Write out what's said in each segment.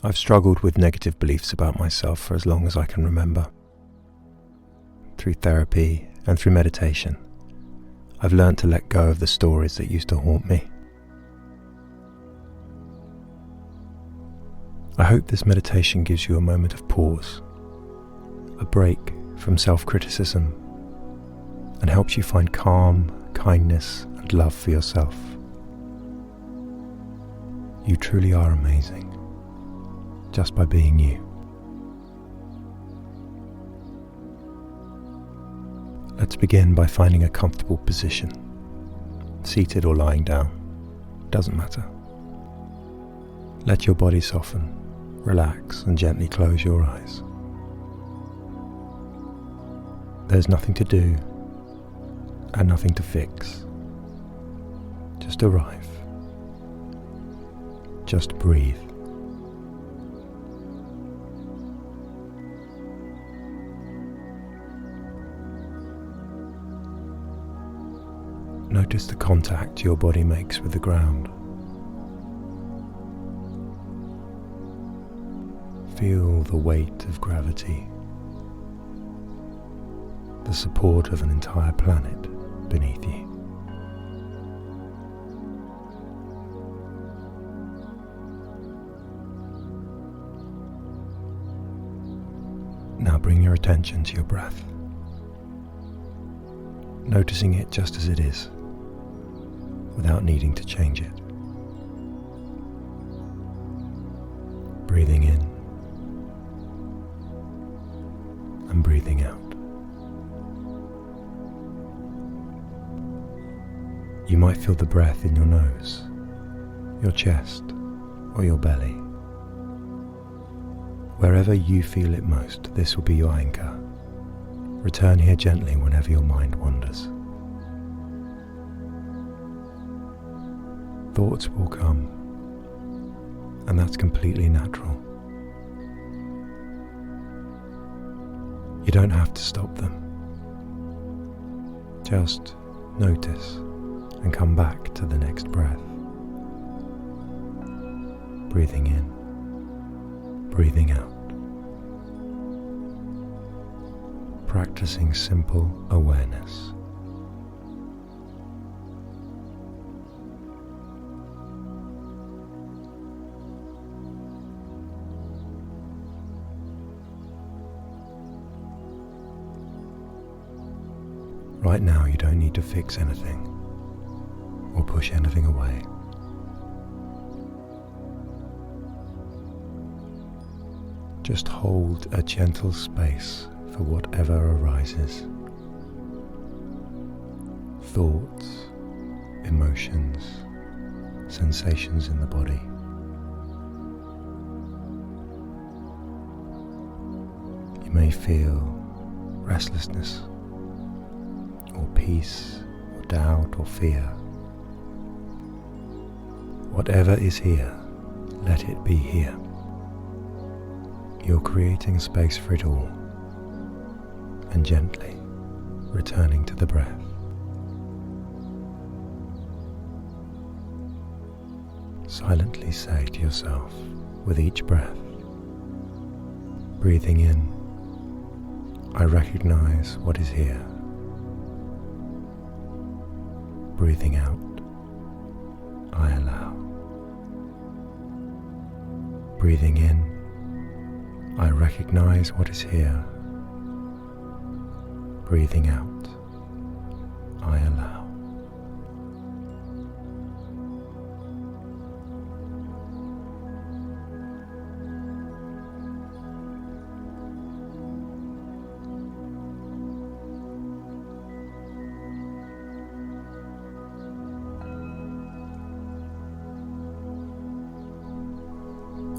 I've struggled with negative beliefs about myself for as long as I can remember. Through therapy and through meditation, I've learned to let go of the stories that used to haunt me. I hope this meditation gives you a moment of pause, a break from self-criticism, and helps you find calm, kindness, and love for yourself. You truly are amazing, just by being you. Let's begin by finding a comfortable position, seated or lying down, doesn't matter. Let your body soften, relax, and gently close your eyes. There's nothing to do and nothing to fix. Just arrive. Just breathe. Notice the contact your body makes with the ground. Feel the weight of gravity, the support of an entire planet beneath you. Now bring your attention to your breath, noticing it just as it is, without needing to change it. Breathing in and breathing out. You might feel the breath in your nose, your chest, or your belly. Wherever you feel it most, this will be your anchor. Return here gently whenever your mind wanders. Thoughts will come, and that's completely natural. You don't have to stop them. Just notice and come back to the next breath. Breathing in, breathing out. Practicing simple awareness. Right now, you don't need to fix anything or push anything away. Just hold a gentle space for whatever arises. Thoughts, emotions, sensations in the body. You may feel restlessness, or peace, or doubt, or fear. Whatever is here, let it be here. You're creating a space for it all, and gently returning to the breath. Silently say to yourself with each breath, breathing in, I recognize what is here. Breathing out, I allow. Breathing in, I recognize what is here. Breathing out, I allow.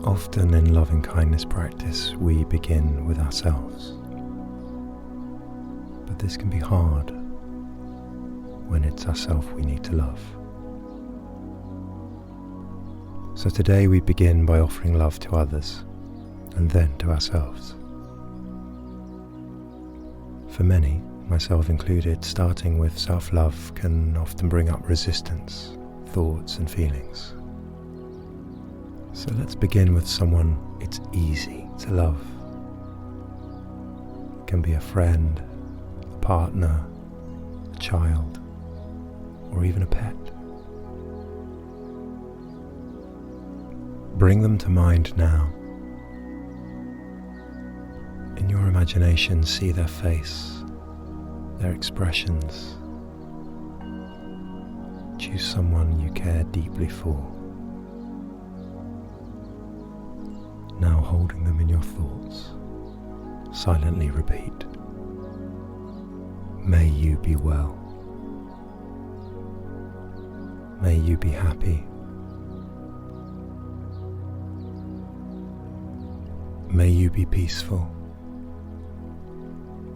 Often in loving kindness practice, we begin with ourselves. But this can be hard when it's ourselves we need to love. So today we begin by offering love to others and then to ourselves. For many, myself included, starting with self-love can often bring up resistance, thoughts and feelings. So let's begin with someone it's easy to love. It can be a friend, a partner, a child, or even a pet. Bring them to mind now. In your imagination, see their face, their expressions. Choose someone you care deeply for. Now holding them in your thoughts, silently repeat, "May you be well. May you be happy. May you be peaceful.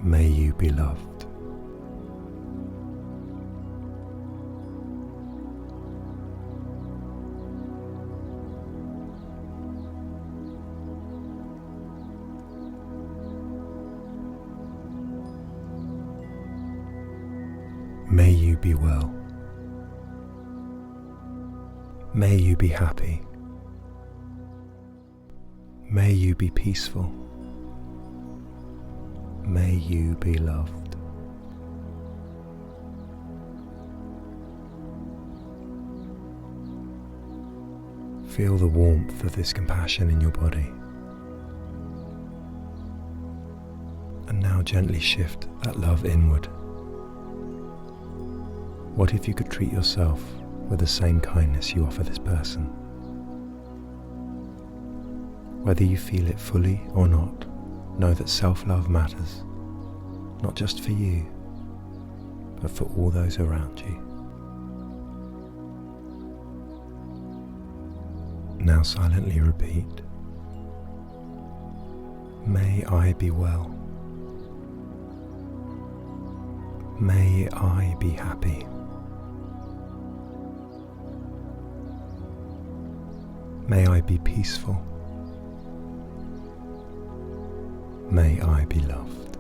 May you be loved." May you be well. May you be happy. May you be peaceful. May you be loved. Feel the warmth of this compassion in your body. And now gently shift that love inward. What if you could treat yourself with the same kindness you offer this person? Whether you feel it fully or not, know that self-love matters, not just for you, but for all those around you. Now silently repeat, "May I be well. May I be happy. May I be peaceful. May I be loved."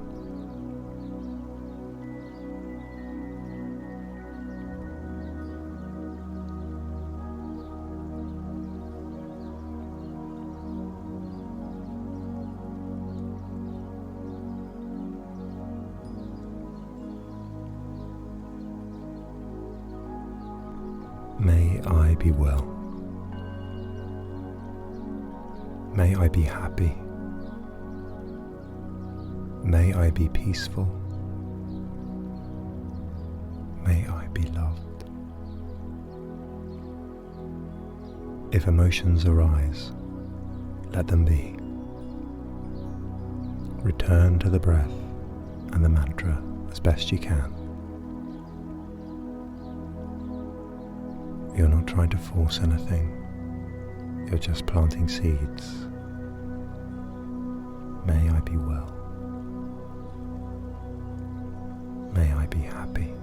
May I be well. May I be happy. May I be peaceful. May I be loved. If emotions arise, let them be. Return to the breath and the mantra as best you can. You're not trying to force anything, you're just planting seeds. May I be well. May I be happy.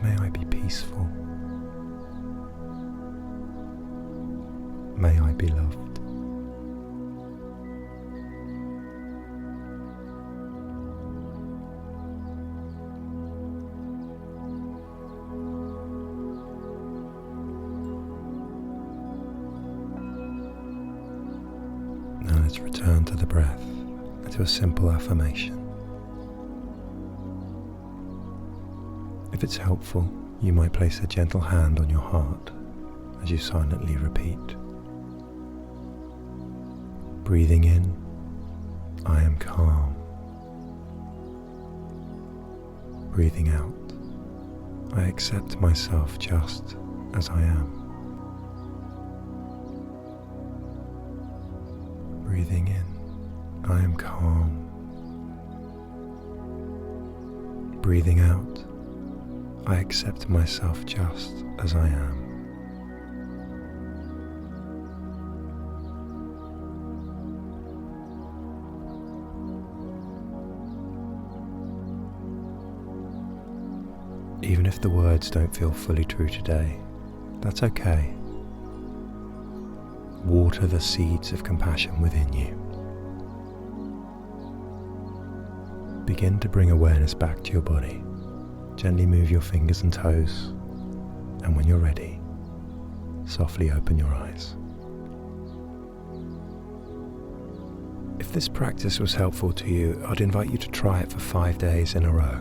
May I be peaceful. May I be loved. Now let's return to the breath and to a simple affirmation. If it's helpful, you might place a gentle hand on your heart as you silently repeat. Breathing in, I am calm. Breathing out, I accept myself just as I am. Breathing in, I am calm. Breathing out, I accept myself just as I am. Even if the words don't feel fully true today, that's okay. Water the seeds of compassion within you. Begin to bring awareness back to your body. Gently move your fingers and toes, and when you're ready, softly open your eyes. If this practice was helpful to you, I'd invite you to try it for 5 days in a row.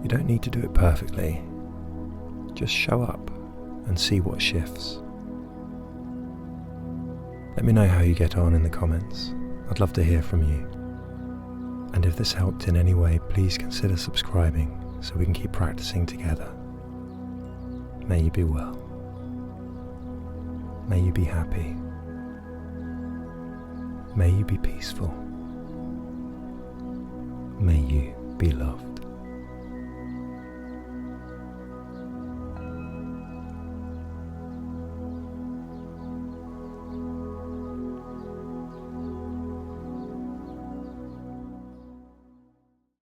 You don't need to do it perfectly. Just show up and see what shifts. Let me know how you get on in the comments. I'd love to hear from you. And if this helped in any way, please consider subscribing so we can keep practicing together. May you be well. May you be happy. May you be peaceful. May you be loved.